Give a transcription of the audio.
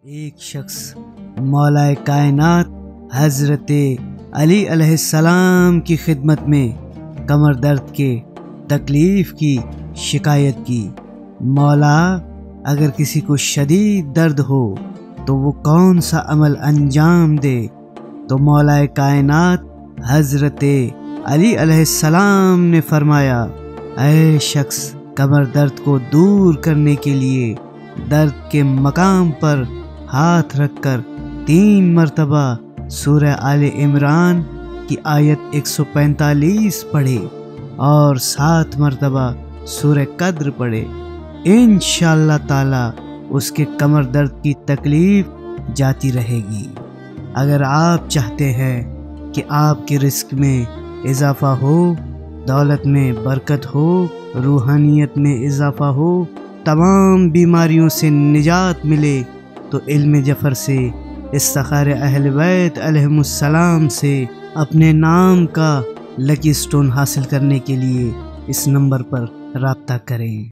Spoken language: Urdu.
ایک شخص مولا کائنات حضرت علی علیہ السلام کی خدمت میں کمر درد کے تکلیف کی شکایت کی۔ مولا، اگر کسی کو شدید درد ہو تو وہ کون سا عمل انجام دے؟ تو مولا کائنات حضرت علی علیہ السلام نے فرمایا، اے شخص، کمر درد کو دور کرنے کے لیے درد کے مقام پر ہاتھ رکھ کر 3 مرتبہ سورہ آل عمران کی آیت 145 پڑھے اور 7 مرتبہ سورہ قدر پڑھے۔ انشاءاللہ تعالی اس کے کمر درد کی تکلیف جاتی رہے گی۔ اگر آپ چاہتے ہیں کہ آپ کے رزق میں اضافہ ہو، دولت میں برکت ہو، روحانیت میں اضافہ ہو، تمام بیماریوں سے نجات ملے، تو علم جفر سے، استخار اہل بیت علیہم السلام سے اپنے نام کا لکی سٹون حاصل کرنے کے لیے اس نمبر پر رابطہ کریں۔